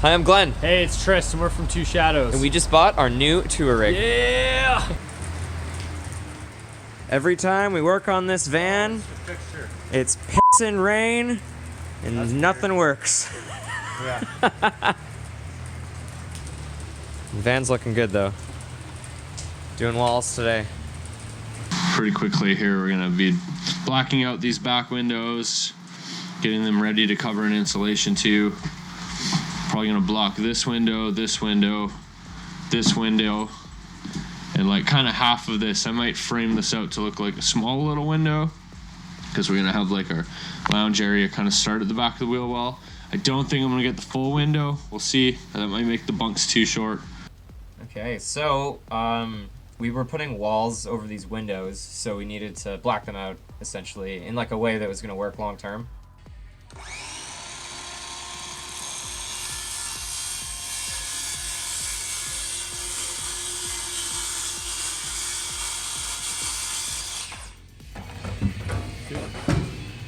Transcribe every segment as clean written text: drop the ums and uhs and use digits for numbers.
Hi, I'm Glenn. Hey, it's Tris, and we're from Two Shadows. And we just bought our new tour rig. Yeah! Every time we work on this van, it's pissing rain, and nothing works. Yeah. The van's looking good, though. Doing walls today. Pretty quickly here, we're gonna be blacking out these back windows, getting them ready to cover an insulation too. Probably gonna block this window, this window, this window, and like kind of half of this. I might frame this out to look like a small little window because we're gonna have like our lounge area kind of start at the back of the wheel well. I don't think I'm gonna get the full window. We'll see. That might make the bunks too short. Okay, so we were putting walls over these windows, so we needed to black them out essentially in like a way that was gonna work long term.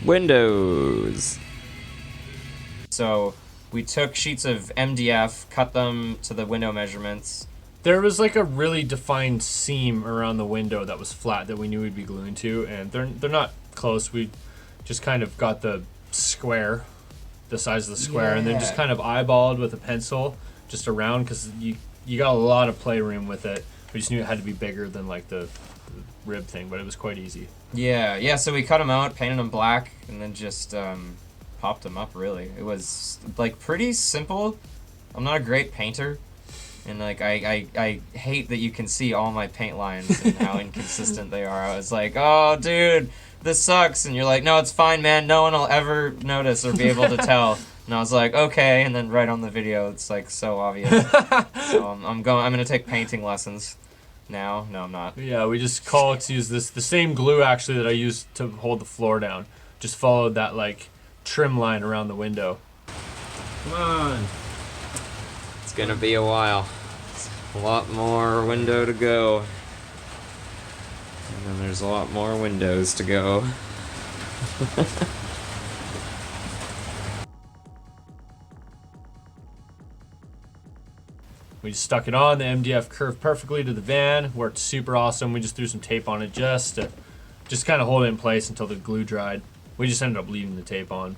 Windows. So we took sheets of MDF, cut them to the window measurements. There was like a really defined seam around the window that was flat that we knew we'd be gluing to, and they're not close. We just kind of got the square, the size of the square, and then just kind of eyeballed with a pencil just around, because you got a lot of playroom with it. We just knew it had to be bigger than like the rib thing, but it was quite easy. Yeah, so we cut them out, painted them black, and then just popped them up, really. It was like pretty simple. I'm not a great painter, and like I hate that you can see all my paint lines and how inconsistent they are. I was like, oh dude, this sucks, and you're like, no, it's fine, man, no one will ever notice or be able to tell. And I was like, okay, and then right on the video it's like so obvious. So I'm gonna take painting lessons now. No, I'm not. Yeah, we just call to use the same glue actually that I used to hold the floor down. Just followed that like trim line around the window. Come on. It's gonna be a while. It's a lot more window to go. And then there's a lot more windows to go. We just stuck it on. The MDF curved perfectly to the van. Worked super awesome. We just threw some tape on it just kind of hold it in place until the glue dried. We just ended up leaving the tape on.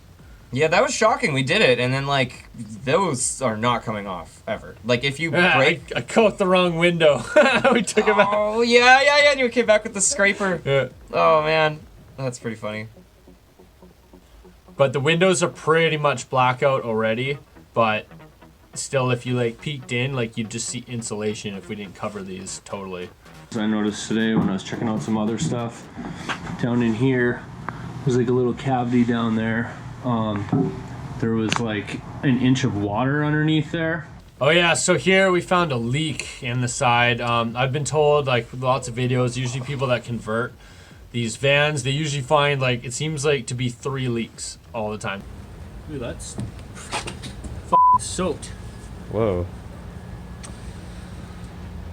Yeah, that was shocking. We did it, and then like those are not coming off ever. Like if you break, I caught the wrong window. We took it out. Oh yeah, and you came back with the scraper. Yeah. Oh man, that's pretty funny. But the windows are pretty much blackout already. But still, if you like peeked in, like you'd just see insulation if we didn't cover these totally. I noticed today when I was checking out some other stuff down in here, there's like a little cavity down there. There was like an inch of water underneath there. Oh yeah, so here we found a leak in the side. I've been told, like lots of videos, usually people that convert these vans, they usually find like, it seems like to be 3 leaks all the time. Dude, that's f***ing soaked. Whoa.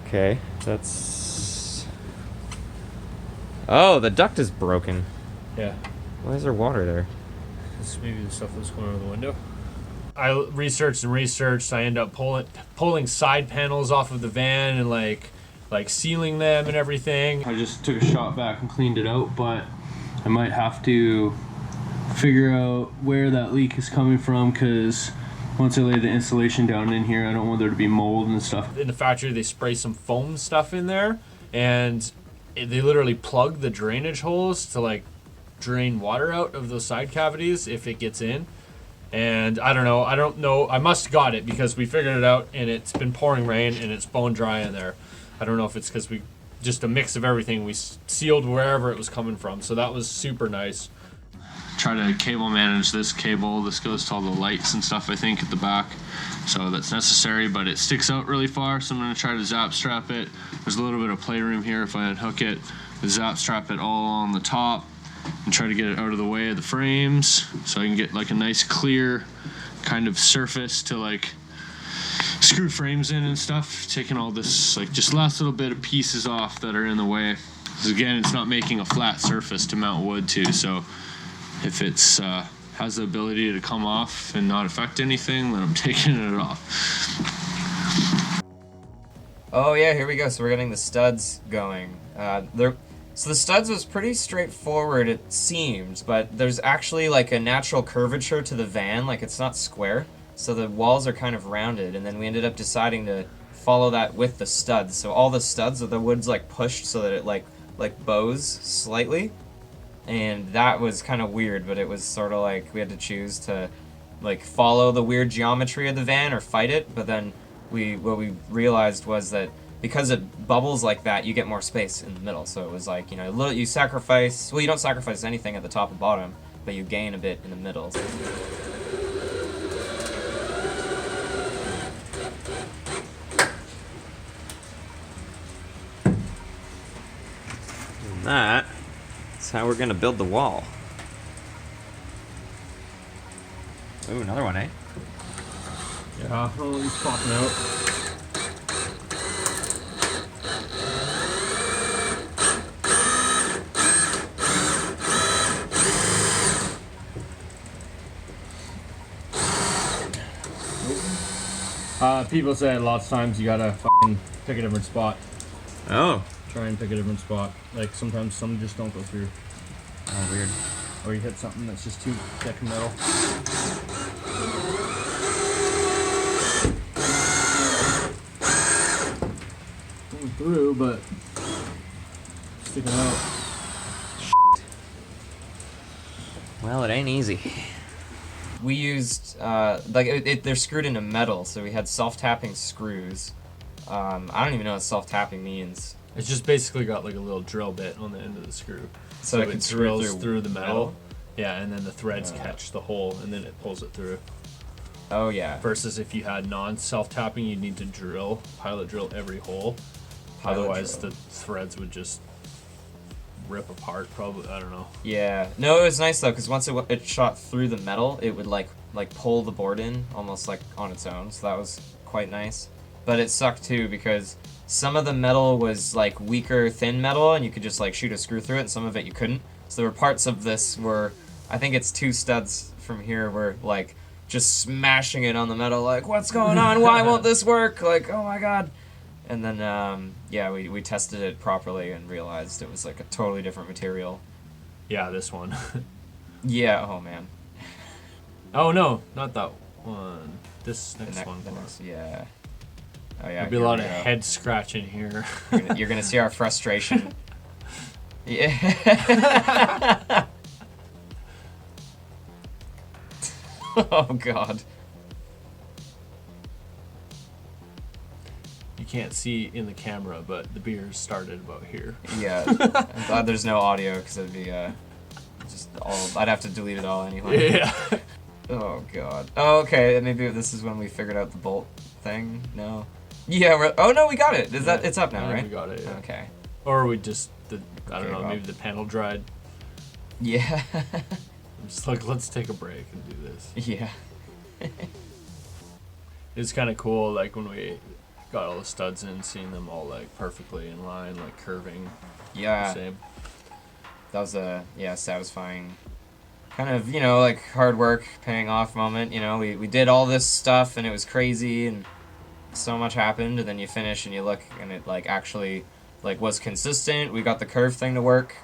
Okay, that's... Oh, the duct is broken. Yeah. Why is there water there? This maybe the stuff that's going out of the window. I researched. I end up pulling side panels off of the van and like sealing them and everything. I just took a shot back and cleaned it out, but I might have to figure out where that leak is coming from, because once I lay the insulation down in here, I don't want there to be mold and stuff. In the factory, they spray some foam stuff in there, and they literally plug the drainage holes to like drain water out of those side cavities if it gets in. And I don't know, I must have got it because we figured it out, and it's been pouring rain and it's bone dry in there. I don't know if it's because we just a mix of everything, we sealed wherever it was coming from, so that was super nice. Try to cable manage this cable. This goes to all the lights and stuff, I think, at the back, so that's necessary, but it sticks out really far, so I'm going to try to zap strap it. There's a little bit of playroom here if I unhook it. Zap strap it all on the top and try to get it out of the way of the frames so I can get like a nice clear kind of surface to like screw frames in and stuff, taking all this like just last little bit of pieces off that are in the way. Because again, it's not making a flat surface to mount wood to, so if it's has the ability to come off and not affect anything, then I'm taking it off. Oh yeah, here we go. So we're getting the studs going. So the studs was pretty straightforward, it seemed, but there's actually like a natural curvature to the van, like it's not square. So the walls are kind of rounded, and then we ended up deciding to follow that with the studs. So all the studs of the wood's like pushed so that it like bows slightly. And that was kind of weird, but it was sort of like we had to choose to like follow the weird geometry of the van or fight it. But then what we realized was that because it bubbles like that, you get more space in the middle. So it was like, you know, you sacrifice, well, you don't sacrifice anything at the top and bottom, but you gain a bit in the middle. And that's how we're gonna build the wall. Ooh, another one, eh? Yeah, oh, he's popping out. People say lots of times you gotta fucking pick a different spot. Oh. Try and pick a different spot. Like sometimes some just don't go through. Oh, weird. Or you hit something that's just too thick metal. Going through, but sticking out. Well, it ain't easy. We used, they're screwed into metal, so we had self-tapping screws. I don't even know what self-tapping means. It's just basically got like a little drill bit on the end of the screw. So it can screw drills through the metal. metal? Yeah, and then the threads catch the hole, and then it pulls it through. Oh, yeah. Versus if you had non-self-tapping, you'd need to pilot drill every hole. Otherwise, the threads would just rip apart, probably. I don't know. Yeah. No, it was nice, though, because once it shot through the metal, it would, like pull the board in almost, like, on its own. So that was quite nice. But it sucked, too, because some of the metal was, like, weaker, thin metal, and you could just, like, shoot a screw through it, and some of it you couldn't. So there were parts of this where, I think it's 2 studs from here where, like, just smashing it on the metal, like, what's going on? Why won't this work? Like, oh my god. And then, yeah, we tested it properly and realized it was, like, a totally different material. Yeah, this one. Yeah, oh, man. Oh, no, not that one. This next one. Yeah. Oh, yeah. There'll be a lot of head scratching here. You're gonna see our frustration. Yeah. Oh, God. You can't see in the camera, but the beer started about here. Yeah. I'm glad there's no audio, because it'd be, just all... I'd have to delete it all anyway. Yeah. Oh, God. Oh, okay, maybe this is when we figured out the bolt thing? No? Yeah, oh, no, we got it. It's up now, right? We got it, yeah. Okay. Or we just, I don't know, well. maybe the panel dried. Yeah. I'm just like, let's take a break and do this. Yeah. It's kind of cool, like, when we got all the studs in, seeing them all, like, perfectly in line, like, curving. Yeah. Same. That was a, satisfying kind of, you know, like, hard work paying off moment. You know, we did all this stuff, and it was crazy, and so much happened, and then you finish, and you look, and it, like, actually, like, was consistent. We got the curve thing to work,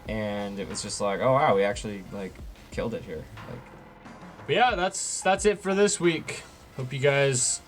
and it was just like, oh, wow, we actually, like, killed it here. Like, But yeah, that's it for this week. Hope you guys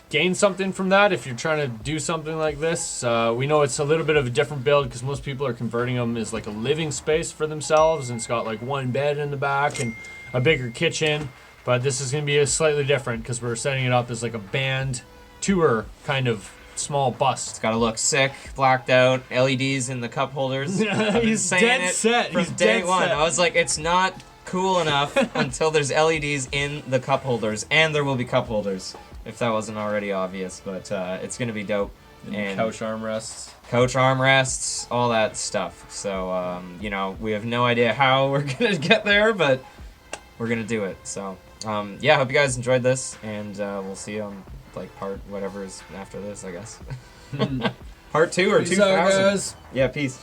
gain something from that if you're trying to do something like this. We know it's a little bit of a different build because most people are converting them as like a living space for themselves, and it's got like one bed in the back and a bigger kitchen. But this is going to be a slightly different because we're setting it up as like a band tour kind of small bus. it's gotta look sick, blacked out, LEDs in the cup holders. I've been He's saying dead it set. from He's day dead one. set. I was like, it's not cool enough until there's LEDs in the cup holders, and there will be cup holders, if that wasn't already obvious. But it's gonna be dope. And couch armrests. coach armrests, all that stuff. So, you know, we have no idea how we're gonna get there, but we're gonna do it. So, yeah, hope you guys enjoyed this, and we'll see you on, like, part whatever is after this, I guess. Part 2 or 2000. guys. Yeah, peace.